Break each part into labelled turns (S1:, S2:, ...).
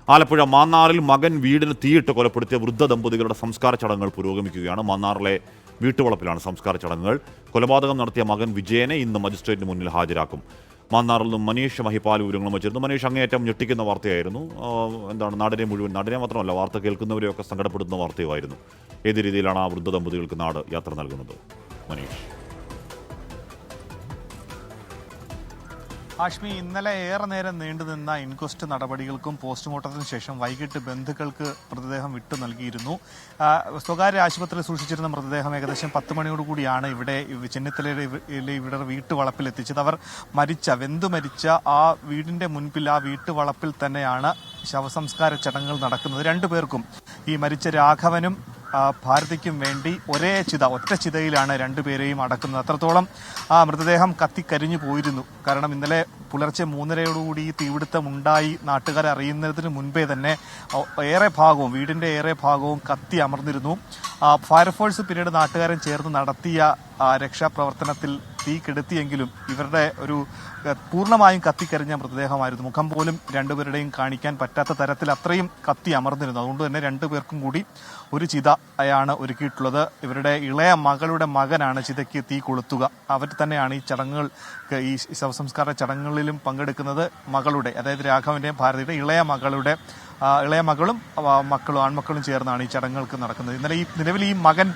S1: ആലപ്പുഴ മാന്നാറിൽ മകൻ വീടിന് തീയിട്ട് കൊലപ്പെടുത്തിയ വൃദ്ധ ദമ്പതികളുടെ സംസ്കാര ചടങ്ങുകൾ പുരോഗമിക്കുകയാണ്. മാന്നാറിലെ വീട്ടുവളപ്പിലാണ് സംസ്കാര ചടങ്ങുകൾ. കൊലപാതകം നടത്തിയ മകൻ വിജയനെ ഇന്ന് മജിസ്ട്രേറ്റിന് മുന്നിൽ ഹാജരാക്കും. മാന്നാറിൽ നിന്നും മനീഷ് മഹിപാൽ വിവരങ്ങളും വച്ചിരുന്നു. മനീഷ്, അങ്ങേയറ്റം ഞെട്ടിക്കുന്ന വാർത്തയായിരുന്നു. എന്താണ് നാടിനെ മാത്രമല്ല വാർത്ത കേൾക്കുന്നവരെയൊക്കെ സങ്കടപ്പെടുത്തുന്ന വാർത്തയുമായിരുന്നു. ഏത് രീതിയിലാണ് ആ വൃദ്ധ ദമ്പതികൾക്ക് നാട് യാത്ര നൽകുന്നത്? മനീഷ്.
S2: ഹാഷ്മി, ഇന്നലെ ഏറെ നേരം നീണ്ടുനിന്ന ഇൻക്വസ്റ്റ് നടപടികൾക്കും പോസ്റ്റ്മോർട്ടത്തിനു ശേഷം വൈകിട്ട് ബന്ധുക്കൾക്ക് മൃതദേഹം വിട്ടു നൽകിയിരുന്നു. സ്വകാര്യ ആശുപത്രിയിൽ സൂക്ഷിച്ചിരുന്ന മൃതദേഹം ഏകദേശം 10 മണിയോടുകൂടിയാണ് ഇവിടെ ചെന്നിത്തലയിലെ ഇവിടെ വീട്ടുവളപ്പിൽ എത്തിച്ചത്. അവർ വെന്തു മരിച്ച ആ വീടിന്റെ മുൻപിൽ, ആ വീട്ടുവളപ്പിൽ തന്നെയാണ് ശവസംസ്കാര ചടങ്ങുകൾ നടക്കുന്നത്. രണ്ടുപേർക്കും, ഈ മരിച്ച രാഘവനും ഭാരതിക്കും വേണ്ടി ഒറ്റ ചിതയിലാണ് രണ്ടുപേരെയും അടക്കുന്നത്. അത്രത്തോളം ആ മൃതദേഹം കത്തിക്കരിഞ്ഞു പോയിരുന്നു. കാരണം ഇന്നലെ പുലർച്ചെ 3:30 ഈ തീപിടുത്തം ഉണ്ടായി നാട്ടുകാരെ അറിയുന്നതിന് മുൻപേ തന്നെ വീടിന്റെ ഏറെ ഭാഗവും കത്തി അമർന്നിരുന്നു. ഫയർഫോഴ്സ് പിന്നീട് നാട്ടുകാരൻ ചേർന്ന് നടത്തിയ രക്ഷാപ്രവർത്തനത്തിൽ തീ കെടുത്തിയെങ്കിലും ഇവരുടെ പൂർണ്ണമായും കത്തിക്കരിഞ്ഞ മൃതദേഹമായിരുന്നു. മുഖം പോലും രണ്ടുപേരുടെയും കാണിക്കാൻ പറ്റാത്ത തരത്തിൽ അത്രയും കത്തി അമർന്നിരുന്നു. അതുകൊണ്ട് തന്നെ രണ്ടുപേർക്കും കൂടി ഒരു ചിതയാണ് ഒരുക്കിയിട്ടുള്ളത്. ഇവരുടെ ഇളയ മകളുടെ മകനാണ് ചിതയ്ക്ക് തീ കൊളുത്തുക. അവർ തന്നെയാണ് ഈ ശവസംസ്കാര ചടങ്ങുകളിലും പങ്കെടുക്കുന്നത്. മകളുടെ, അതായത് രാഘവന്റെയും ഭാരതിയുടെ ഇളയ മകളും ആൺമക്കളും ചേർന്നാണ് ഈ ചടങ്ങുകൾക്ക് നടക്കുന്നത്. നിലവിൽ ഈ മകൻ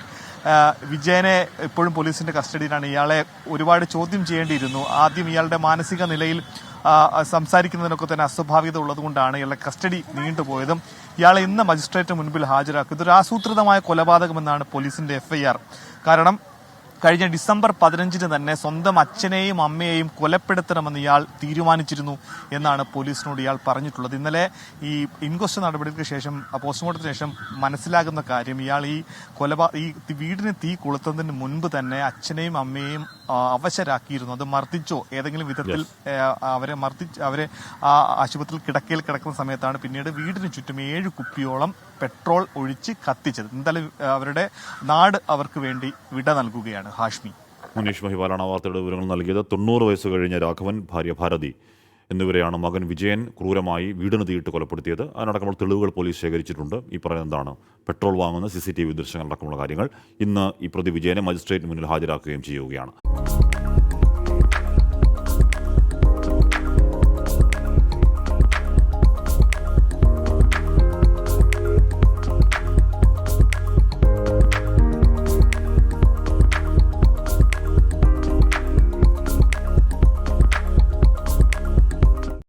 S2: വിജയനെ ഇപ്പോഴും പോലീസിന്റെ കസ്റ്റഡിയിലാണ്. ഇയാളെ ഒരുപാട് ചോദ്യം ചെയ്യേണ്ടിയിരുന്നു. ആദ്യം ഇയാളുടെ മാനസിക നിലയിൽ സംസാരിക്കുന്നതിനൊക്കെ തന്നെ അസ്വാഭാവികത ഉള്ളതുകൊണ്ടാണ് ഇയാളുടെ കസ്റ്റഡി നീണ്ടുപോയതും. ഇയാളെ ഇന്ന് മജിസ്ട്രേറ്റ് മുൻപിൽ ഹാജരാക്കും. ഇതൊരു ആസൂത്രിതമായ കൊലപാതകമെന്നാണ് പോലീസിന്റെ FIR. കാരണം കഴിഞ്ഞ ഡിസംബർ 15 തന്നെ സ്വന്തം അച്ഛനെയും അമ്മയെയും കൊലപ്പെടുത്തണമെന്ന് ഇയാൾ തീരുമാനിച്ചിരുന്നു എന്നാണ് പോലീസിനോട് ഇയാൾ പറഞ്ഞിട്ടുള്ളത്. ഇന്നലെ ഈ ഇൻക്വസ്റ്റ് നടപടിക്ക് ശേഷം, പോസ്റ്റ്മോർട്ടത്തിന് ശേഷം മനസ്സിലാകുന്ന കാര്യം, ഇയാൾ ഈ വീടിന് തീ കൊളുത്തുന്നതിന് മുൻപ് തന്നെ അച്ഛനെയും അമ്മയെയും അവശരാക്കിയിരുന്നു. അത് മർദ്ദിച്ചോ ഏതെങ്കിലും വിധത്തിൽ അവരെ ആശുപത്രിയിൽ കിടക്കയിൽ കിടക്കുന്ന സമയത്താണ് പിന്നീട് വീടിന് ചുറ്റും 7 കുപ്പിയോളം പെട്രോൾ ഒഴിച്ച് കത്തിച്ചത്. എന്തായാലും അവരുടെ നാട് അവർക്ക് വേണ്ടി വിട നൽകുകയാണ്. ഹാഷ്മി.
S1: മനീഷ് മഹിപാലാണ് വാർത്തയുടെ വിവരങ്ങൾ നൽകിയത്. 90 വയസ്സ് കഴിഞ്ഞ രാഘവൻ, ഭാര്യ ഭാരതി എന്നിവരെയാണ് മകൻ വിജയൻ ക്രൂരമായി വീടിന് തീയിട്ട് കൊലപ്പെടുത്തിയത്. അതിനടക്കമുള്ള തെളിവുകൾ പോലീസ് ശേഖരിച്ചിട്ടുണ്ട്. ഈ പറയുന്നതാണ് പെട്രോൾ വാങ്ങുന്ന CCTV ദൃശ്യങ്ങളടക്കമുള്ള കാര്യങ്ങൾ. ഇന്ന് ഈ പ്രതി വിജയനെ മജിസ്ട്രേറ്റിന് മുന്നിൽ ഹാജരാക്കുകയും ചെയ്യുകയാണ്.